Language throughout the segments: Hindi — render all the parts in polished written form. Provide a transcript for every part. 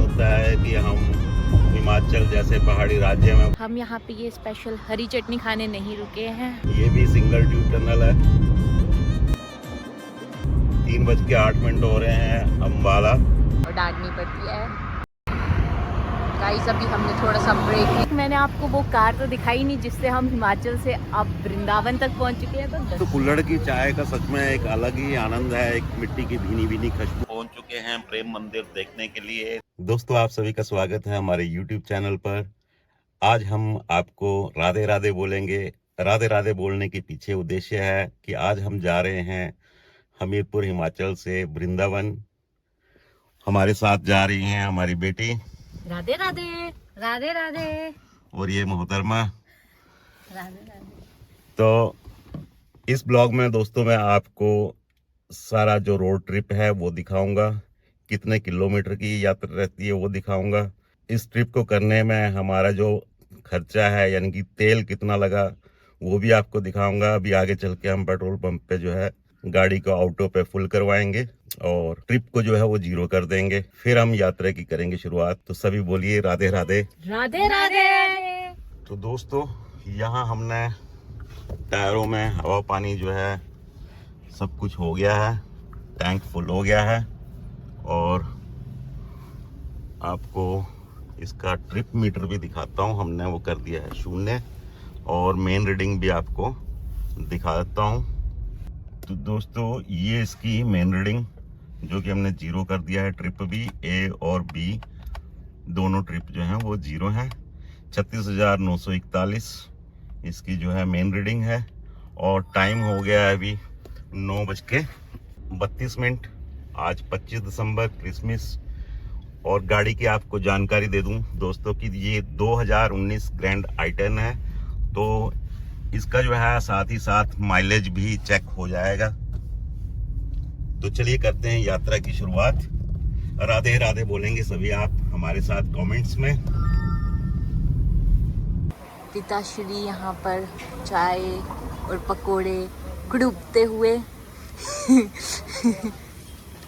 होता है कि हम हिमाचल जैसे पहाड़ी राज्य में हम यहाँ पे ये स्पेशल हरी चटनी खाने नहीं रुके हैं। ये भी सिंगल ट्यूब टनल है। 3:08 हो रहे हैं अम्बाला। और डांटनी पड़ती है गाइस। अभी हमने थोड़ा सा ब्रेक। मैंने आपको वो कार तो दिखाई नहीं जिससे हम हिमाचल से अब वृंदावन तक पहुंच चुके हैं। तो कुल्हड़ की चाय का सच में एक अलग ही आनंद है। एक मिट्टी की भीनी भीनी खुशबू। पहुंच चुके हैं प्रेम मंदिर देखने के लिए। दोस्तों, आप सभी का स्वागत है हमारे YouTube चैनल पर। आज हम आपको राधे राधे बोलेंगे। राधे राधे बोलने के पीछे उद्देश्य है कि आज हम जा रहे हैं हमीरपुर हिमाचल से वृंदावन। हमारे साथ जा रही हैं हमारी बेटी राधे राधे राधे राधे और ये मोहतरमा। राधे राधे। तो इस ब्लॉग में दोस्तों मैं आपको सारा जो रोड ट्रिप है वो दिखाऊंगा। कितने किलोमीटर की यात्रा रहती है वो दिखाऊंगा। इस ट्रिप को करने में हमारा जो खर्चा है यानी कि तेल कितना लगा वो भी आपको दिखाऊंगा। अभी आगे चल के हम पेट्रोल पंप पे जो है गाड़ी को ऑटो पे फुल करवाएंगे और ट्रिप को जो है वो 0 कर देंगे। फिर हम यात्रा की करेंगे शुरुआत। तो सभी बोलिए राधे राधे राधे राधे। तो दोस्तों, यहाँ हमने टायरों में हवा पानी जो है सब कुछ हो गया है। टैंक फुल हो गया है और आपको इसका ट्रिप मीटर भी दिखाता हूँ। हमने वो कर दिया है 0 और मेन रीडिंग भी आपको दिखा देता हूँ। तो दोस्तों, ये इसकी मेन रीडिंग जो कि हमने 0 कर दिया है। ट्रिप भी A और B दोनों ट्रिप जो हैं वो 0 हैं। 36,941 इसकी जो है मेन रीडिंग है और टाइम हो गया है अभी 9:32। आज 25 दिसंबर क्रिसमस। और गाड़ी की आपको जानकारी दे दूं दोस्तों कि ये 2019 ग्रैंड आई10 है। तो इसका जो है साथ ही साथ माइलेज भी चेक हो जाएगा। तो चलिए करते हैं यात्रा की शुरुआत। राधे राधे बोलेंगे सभी आप हमारे साथ कमेंट्स में। पिताश्री यहाँ पर चाय और पकोड़े कुड़ुबते हुए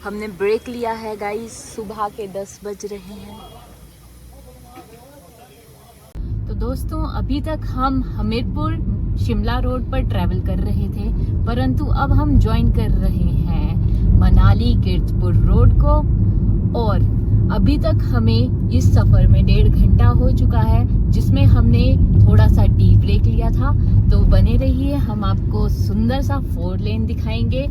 हमने ब्रेक लिया है गाइस। सुबह के 10 बज रहे हैं। तो दोस्तों, अभी तक हम हमीरपुर शिमला रोड पर ट्रैवल कर रहे थे, परंतु अब हम ज्वाइन कर रहे हैं मनाली कीर्तपुर रोड को। और अभी तक हमें इस सफर में 1.5 घंटा हो चुका है, जिसमें हमने थोड़ा सा टी ब्रेक लिया था। तो बने रहिए, हम आपको सुंदर सा 4 लेन दिखाएंगे।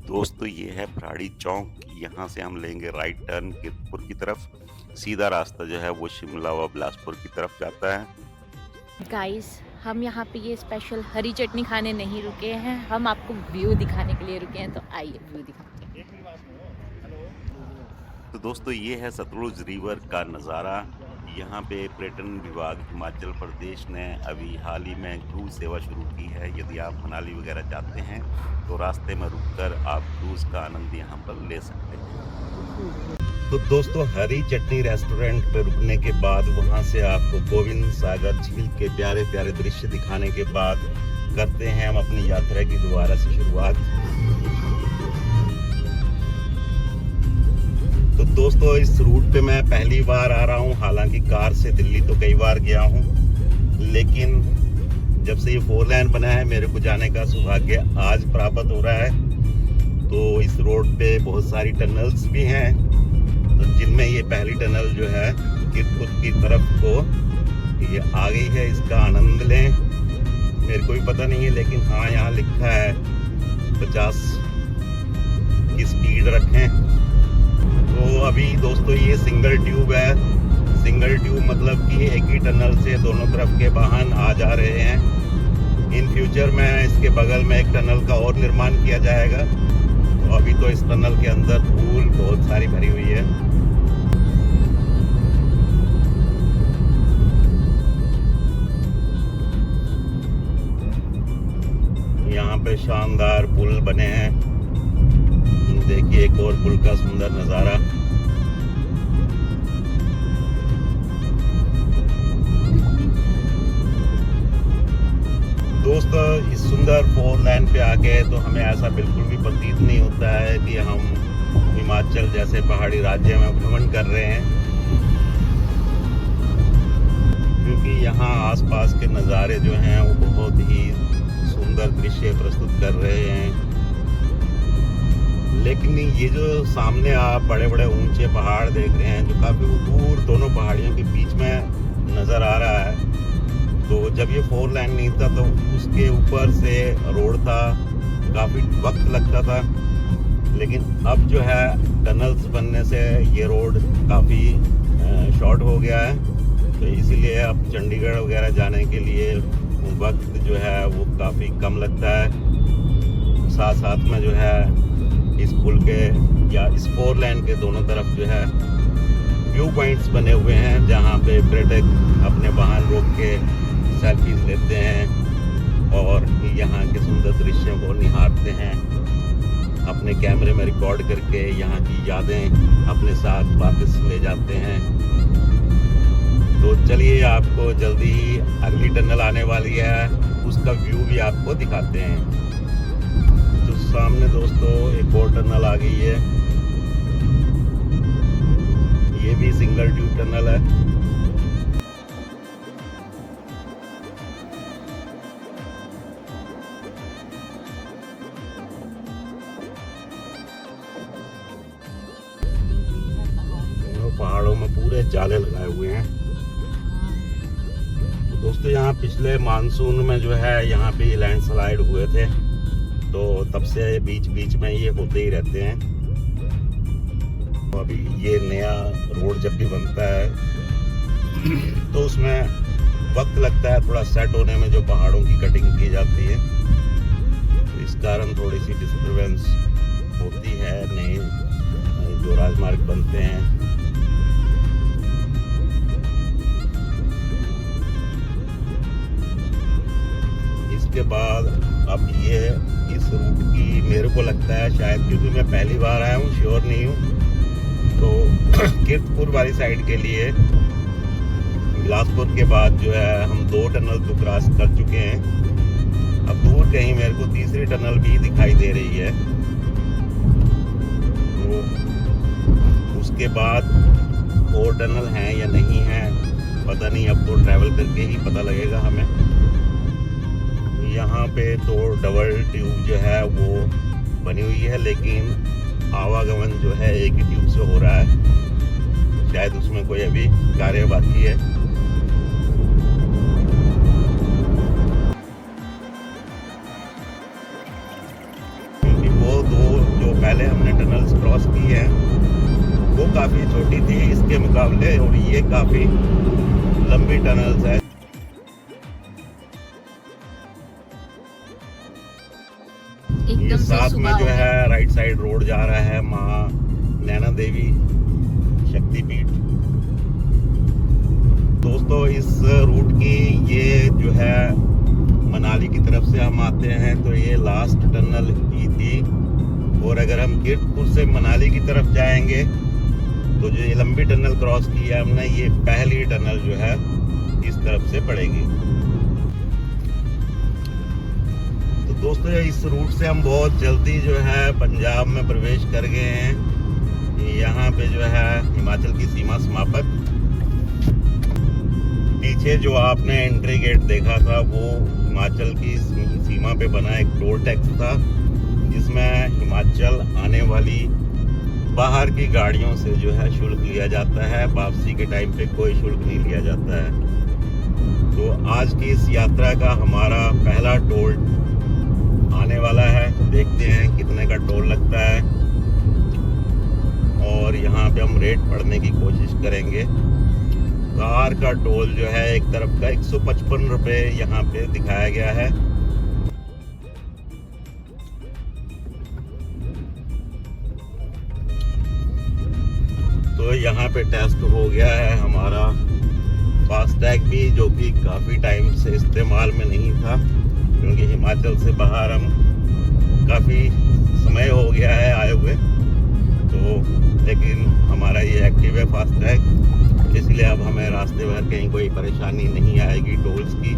दोस्तों, ये है भराड़ी चौक। यहाँ से हम लेंगे राइट टर्न कीर्तपुर की तरफ। सीधा रास्ता जो है वो शिमला व बिलासपुर की तरफ जाता है। गाइस, हम यहाँ पे ये स्पेशल हरी चटनी खाने नहीं रुके हैं, हम आपको व्यू दिखाने के लिए रुके हैं। तो आइए व्यू दिखाते हैं। तो दोस्तों, ये है सतलुज रिवर का नज़ारा। यहाँ पे पर्यटन विभाग हिमाचल प्रदेश ने अभी हाल ही में क्रूज सेवा शुरू की है। यदि आप मनाली वगैरह जाते हैं तो रास्ते में रुककर आप क्रूज का आनंद यहाँ पर ले सकते हैं। तो दोस्तों, हरी चटनी रेस्टोरेंट पे रुकने के बाद वहाँ से आपको गोविंद सागर झील के प्यारे प्यारे दृश्य दिखाने के बाद करते हैं हम अपनी यात्रा की दोबारा से शुरुआत। तो दोस्तों, इस रूट पे मैं पहली बार आ रहा हूँ। हालांकि कार से दिल्ली तो कई बार गया हूँ, लेकिन जब से ये 4 लेन बना है मेरे को जाने का सौभाग्य आज प्राप्त हो रहा है। तो इस रोड पे बहुत सारी टनल्स भी हैं, तो जिनमें ये पहली टनल जो है कीर्तपुर की तरफ को ये आ गई है। इसका आनंद लें। मेरे को भी पता नहीं है, लेकिन हाँ यहाँ लिखा है 50 की स्पीड रखें। तो अभी दोस्तों ये सिंगल ट्यूब है। सिंगल ट्यूब मतलब कि एक ही टनल से दोनों तरफ के वाहन आ जा रहे हैं। इन फ्यूचर में इसके बगल में एक टनल का और निर्माण किया जाएगा। तो अभी तो इस टनल के अंदर धूल बहुत सारी भरी हुई है। पे शानदार पुल बने हैं। देखिए एक और पुल का सुंदर नज़ारा। दोस्तों इस सुंदर 4 लाइन पे आके तो हमें ऐसा बिल्कुल भी प्रतीत नहीं होता है कि हम हिमाचल जैसे पहाड़ी राज्य में भ्रमण कर रहे हैं, क्योंकि यहाँ आसपास के नज़ारे जो हैं वो बहुत ही सुंदर दृश्य प्रस्तुत कर रहे हैं। लेकिन ये जो सामने आप बड़े बड़े ऊंचे पहाड़ देख रहे हैं जो काफ़ी दूर दोनों पहाड़ियों के बीच में नज़र आ रहा है, तो जब ये 4 लाइन नहीं था तो उसके ऊपर से रोड था, काफ़ी वक्त लगता था। लेकिन अब जो है टनल्स बनने से ये रोड काफ़ी शॉर्ट हो गया है, तो इसीलिए अब चंडीगढ़ वगैरह जाने के लिए वक्त जो है वो काफ़ी कम लगता है। साथ साथ में जो है इस पुल के या इस 4 लाइन के दोनों तरफ जो है व्यू पॉइंट्स बने हुए हैं, जहाँ पे पर्यटक अपने वाहन रोक के सेल्फीज लेते हैं और यहाँ के सुंदर दृश्यों को निहारते हैं, अपने कैमरे में रिकॉर्ड करके यहाँ की यादें अपने साथ वापस ले जाते हैं। तो चलिए आपको जल्दी ही अगली टनल आने वाली है, उसका व्यू भी आपको दिखाते हैं। तो सामने दोस्तों एक और टनल आ गई है, ये भी सिंगल ट्यूब टनल है। पहाड़ों में पूरे जाले लगाए हुए हैं। तो दोस्तों यहाँ पिछले मानसून में जो है यहाँ पे लैंडस्लाइड हुए थे, तो तब से बीच बीच में ये होते ही रहते हैं। तो अभी ये नया रोड जब भी बनता है तो उसमें वक्त लगता है थोड़ा सेट होने में, जो पहाड़ों की कटिंग की जाती है, तो इस कारण थोड़ी सी डिस्टर्बेंस होती है। नए जो राजमार्ग बनते हैं के बाद अब ये इस रूट की मेरे को लगता है शायद, क्योंकि मैं पहली बार आया हूँ, श्योर नहीं हूँ, तो कीर्तपुर वाली साइड के लिए बिलासपुर के बाद जो है हम 2 टनल तो क्रॉस कर चुके हैं। अब दूर कहीं मेरे को तीसरी टनल भी दिखाई दे रही है, तो उसके बाद और टनल हैं या नहीं है पता नहीं, अब तो ट्रैवल करके ही पता लगेगा हमें। यहाँ पे तो डबल ट्यूब जो है वो बनी हुई है, लेकिन आवागमन जो है एक ही ट्यूब से हो रहा है, शायद उसमें कोई अभी कार्य बाकी है। क्योंकि वो 2 जो पहले हमने टनल्स क्रॉस की हैं वो काफ़ी छोटी थी इसके मुकाबले, और ये काफ़ी लंबी टनल्स है। ये साथ में जो है राइट साइड रोड जा रहा है माँ नैना देवी शक्तिपीठ। दोस्तों इस रूट की ये जो है मनाली की तरफ से हम आते हैं तो ये लास्ट टनल ही थी, और अगर हम कीर्तपुर से मनाली की तरफ जाएंगे तो जो ये लंबी टनल क्रॉस की है हमने, ये पहली टनल जो है इस तरफ से पड़ेगी। दोस्तों इस रूट से हम बहुत जल्दी जो है पंजाब में प्रवेश कर गए हैं। यहाँ पे जो है हिमाचल की सीमा समाप्त। पीछे जो आपने एंट्री गेट देखा था वो हिमाचल की सीमा पे बना एक टोल टैक्स था, जिसमें हिमाचल आने वाली बाहर की गाड़ियों से जो है शुल्क लिया जाता है। वापसी के टाइम पे कोई शुल्क नहीं लिया जाता है। तो आज की इस यात्रा का हमारा पहला टोल आने वाला है, देखते हैं कितने का टोल लगता है, और यहाँ पे हम रेट पढ़ने की कोशिश करेंगे। कार का टोल जो है एक तरफ का 155 रुपये यहाँ पे दिखाया गया है। तो यहाँ पे टेस्ट हो गया है हमारा फास्टैग भी, जो कि काफ़ी टाइम से इस्तेमाल में नहीं था, क्योंकि हिमाचल से बाहर हम काफ़ी समय हो गया है आए हुए, तो लेकिन हमारा ये एक्टिव है फास्टैग, इसलिए अब हमें रास्ते भर कहीं कोई परेशानी नहीं आएगी टोल्स की।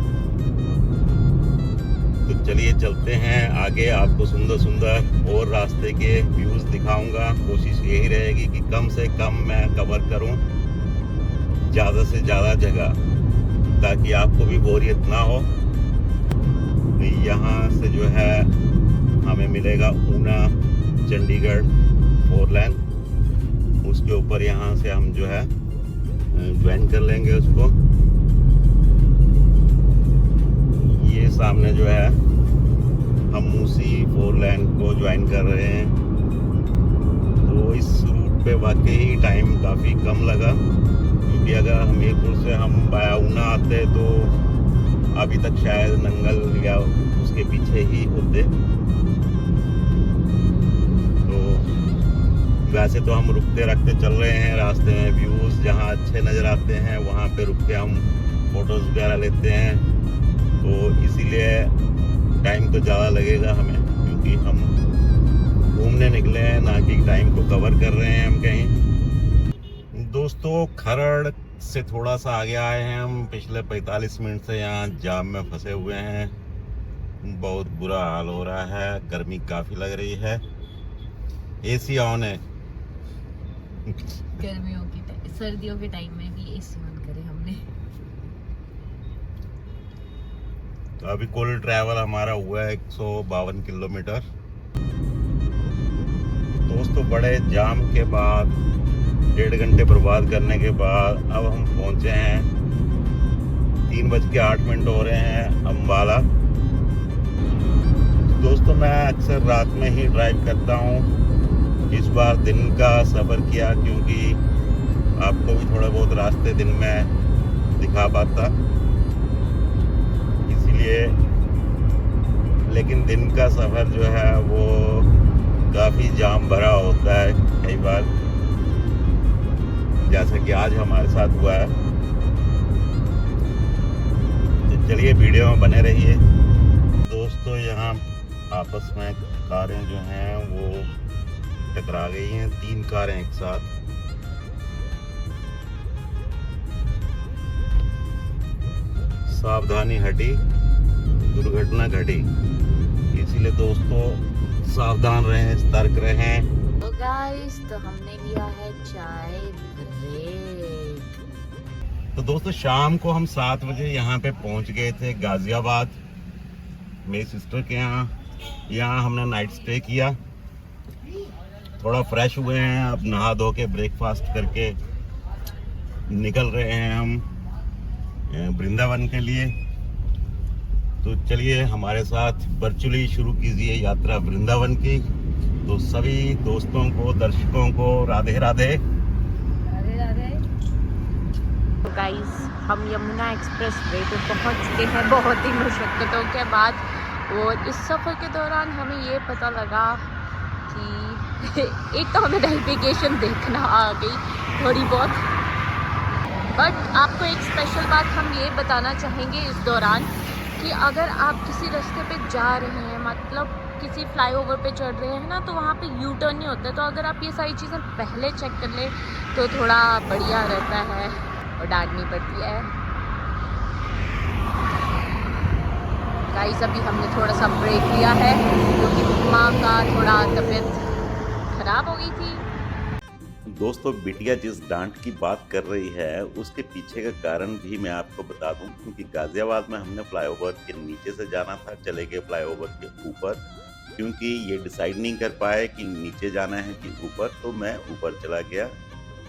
तो चलिए चलते हैं आगे, आपको सुंदर सुंदर और रास्ते के व्यूज़ दिखाऊंगा। कोशिश यही रहेगी कि कम से कम मैं कवर करूं ज़्यादा से ज़्यादा जगह, ताकि आपको भी बोरियत ना हो। यहाँ से जो है हमें मिलेगा ऊना चंडीगढ़ 4 लेन, उसके ऊपर यहाँ से हम जो है ज्वाइन कर लेंगे उसको। ये सामने जो है हम उसी 4 लेन को ज्वाइन कर रहे हैं। तो इस रूट पे वाकई टाइम काफ़ी कम लगा, क्योंकि अगर हमीरपुर से हम बाया ऊना आते तो अभी तक शायद नंगल या उसके पीछे ही होते। तो वैसे तो हम रुकते रखते चल रहे हैं, रास्ते में व्यूज़ जहाँ अच्छे नज़र आते हैं वहाँ पे रुक के हम फोटोज़ वगैरह लेते हैं। तो इसीलिए टाइम तो ज़्यादा लगेगा हमें, क्योंकि हम घूमने निकले हैं, ना कि टाइम को कवर कर रहे हैं हम कहीं। दोस्तों, खरड़ से थोड़ा सा आगे आए हैं हम। पिछले 45 मिनट से यहाँ जाम में फंसे हुए हैं, बहुत बुरा हाल हो रहा है, गर्मी काफ़ी लग रही है। एसी ऑन है। गर्मियों के सर्दियों के टाइम में भी एसी ऑन करे हमने। तो अभी कुल ट्रैवल हमारा हुआ है 152 किलोमीटर। दोस्तों, बड़े जाम के बाद 1.5 घंटे बर्बाद करने के बाद अब हम पहुंचे हैं, 3:08 हो रहे हैं, अम्बाला। दोस्तों, मैं अक्सर रात में ही ड्राइव करता हूं, इस बार दिन का सफ़र किया क्योंकि आपको भी थोड़ा बहुत रास्ते दिन में दिखा पाता, इसलिए। लेकिन दिन का सफ़र जो है वो काफ़ी जाम भरा होता है कई बार, जैसा कि आज हमारे साथ हुआ है। तो चलिए वीडियो में बने रहिए। दोस्तों, यहाँ आपस में कारें जो हैं वो टकरा गई हैं, 3 कारें एक साथ। सावधानी हटी, दुर्घटना घटी, इसीलिए दोस्तों सावधान रहें, सतर्क रहें। तो गाइस, तो हमने लिया है चाय ब्रेक। तो दोस्तों, शाम को हम 7 बजे यहाँ पे पहुँच गए थे गाजियाबाद, मेरी सिस्टर के यहाँ। यहाँ हमने नाइट स्टे किया, थोड़ा फ्रेश हुए हैं, अब नहा धो के ब्रेकफास्ट करके निकल रहे हैं हम वृंदावन के लिए। तो चलिए हमारे साथ वर्चुअली शुरू कीजिए यात्रा वृंदावन की। तो सभी दोस्तों को, दर्शकों को राधे राधे। राधे राधे। तो गाइस, हम यमुना एक्सप्रेस वे पे पहुंच गए हैं बहुत ही मुश्किलों के बाद। और इस सफ़र के दौरान हमें ये पता लगा कि एक तो हमें नेविगेशन देखना आ गई थोड़ी बहुत, बट आपको एक स्पेशल बात हम ये बताना चाहेंगे इस दौरान कि अगर आप किसी रास्ते पे जा रहे हैं, मतलब किसी फ्लाईओवर पे चढ़ रहे हैं ना, तो वहाँ पे यू टर्न नहीं होता है। तो अगर आप ये सारी चीज़ें पहले चेक कर लें तो थोड़ा बढ़िया रहता है और डांटनी पड़ती है। गाइस, अभी हमने थोड़ा सा ब्रेक लिया है क्योंकि माँ का थोड़ा तबीयत खराब हो गई थी। दोस्तों, बिटिया जिस डांट की बात कर रही है उसके पीछे का कारण भी मैं आपको बता दूं, क्योंकि गाजियाबाद में हमने फ्लाईओवर के नीचे से जाना था, चले गए फ्लाईओवर के ऊपर, क्योंकि ये डिसाइड नहीं कर पाए कि नीचे जाना है कि ऊपर, तो मैं ऊपर चला गया।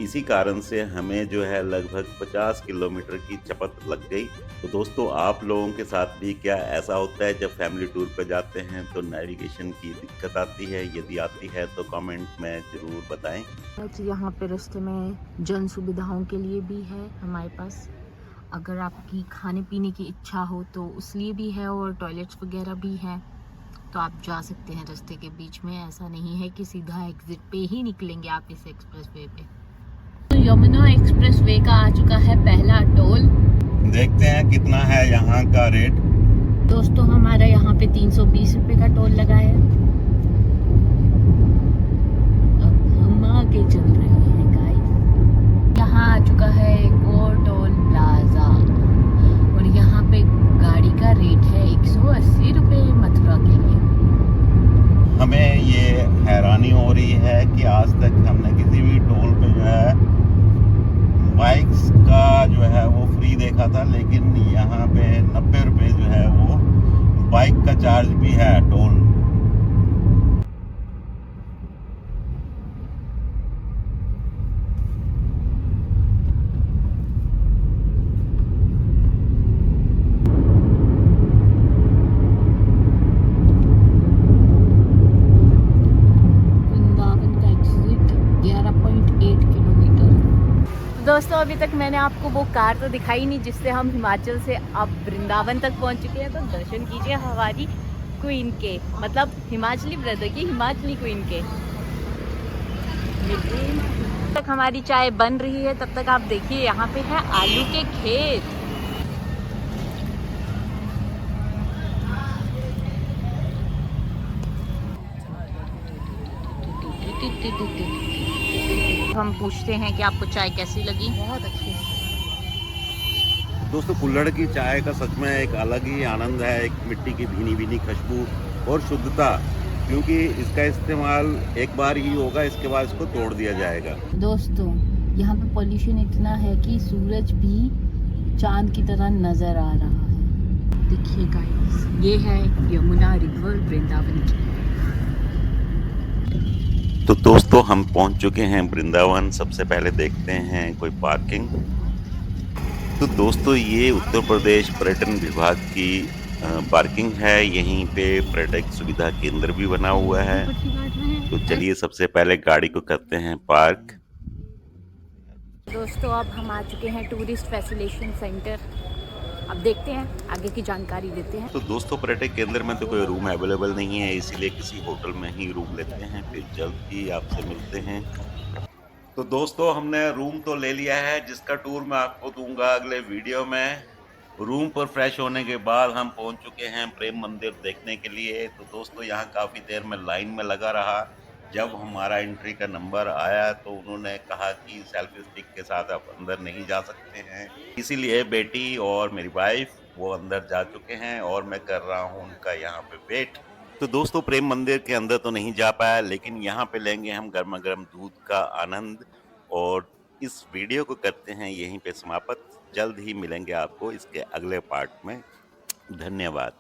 इसी कारण से हमें जो है लगभग 50 किलोमीटर की चपत लग गई। तो दोस्तों, आप लोगों के साथ भी क्या ऐसा होता है जब फैमिली टूर पर जाते हैं तो नेविगेशन की दिक्कत आती है? यदि आती है तो कमेंट में ज़रूर बताएं। यहाँ पे रास्ते में जन सुविधाओं के लिए भी है हमारे पास, अगर आपकी खाने पीने की इच्छा हो तो उस लिए भी है, और टॉयलेट्स वगैरह भी हैं, तो आप जा सकते हैं रास्ते के बीच में। ऐसा नहीं है कि सीधा एग्जिट पे ही निकलेंगे आप इस एक्सप्रेस वे पे। तो यमुना एक्सप्रेस वे का आ चुका है पहला टोल। देखते हैं कितना है यहाँ का रेट। दोस्तों, हमारा यहाँ पे 320 रुपये का टोल लगा है। के चल रहे हैं गाइस। यहाँ आ चुका है वो टोल प्लाजा और यहाँ पे गाड़ी का रेट है 180 रुपये मथुरा के लिए। हमें ये हैरानी हो रही है कि आज तक हमने किसी भी टोल पे जो है बाइक्स का जो है वो फ्री देखा था, लेकिन यहाँ पे 90 रुपये जो है वो बाइक का चार्ज भी है टोल। दोस्तों अभी तक मैंने आपको वो कार तो दिखाई नहीं जिससे हम हिमाचल से अब वृंदावन तक पहुंच चुके हैं। तो दर्शन कीजिए हमारी क्वीन के, मतलब हिमाचली ब्रदर की, हिमाचली क्वीन के। तब तक हमारी चाय बन रही है, तब तक आप देखिए यहाँ पे है आलू के खेत। हम पूछते हैं कि आपको चाय कैसी लगी। बहुत अच्छी। दोस्तों कुल्हड़ की चाय का सच में एक अलग ही आनंद है, एक मिट्टी की भीनी भीनी खुशबू और शुद्धता, क्योंकि इसका इस्तेमाल एक बार ही होगा, इसके बाद इसको तोड़ दिया जाएगा। दोस्तों यहाँ पे पॉल्यूशन इतना है कि सूरज भी चांद की तरह नजर आ रहा है। देखिए गाइस, ये है यमुना रिवर वृंदावन की। तो दोस्तों हम पहुंच चुके हैं वृंदावन। सबसे पहले देखते हैं कोई पार्किंग। तो दोस्तों ये उत्तर प्रदेश पर्यटन विभाग की पार्किंग है। यहीं पे पर्यटक सुविधा केंद्र भी बना हुआ है। तो चलिए सबसे पहले गाड़ी को करते हैं पार्क। दोस्तों अब हम आ चुके हैं टूरिस्ट फैसिलिटेशन सेंटर। अब देखते हैं आगे की जानकारी देते हैं। तो दोस्तों पर्यटक केंद्र में तो कोई रूम अवेलेबल नहीं है, इसीलिए किसी होटल में ही रूम लेते हैं। फिर जल्द ही आपसे मिलते हैं। तो दोस्तों हमने रूम तो ले लिया है, जिसका टूर मैं आपको दूंगा अगले वीडियो में। रूम पर फ्रेश होने के बाद हम पहुंच चुके हैं प्रेम मंदिर देखने के लिए। तो दोस्तों यहाँ काफ़ी देर में लाइन में लगा रहा। जब हमारा एंट्री का नंबर आया तो उन्होंने कहा कि सेल्फी स्टिक के साथ आप अंदर नहीं जा सकते हैं, इसीलिए बेटी और मेरी वाइफ वो अंदर जा चुके हैं और मैं कर रहा हूँ उनका यहाँ पे वेट। तो दोस्तों प्रेम मंदिर के अंदर तो नहीं जा पाया, लेकिन यहाँ पे लेंगे हम गर्मा गर्म दूध का आनंद। और इस वीडियो को करते हैं यहीं पे समाप्त। जल्द ही मिलेंगे आपको इसके अगले पार्ट में। धन्यवाद।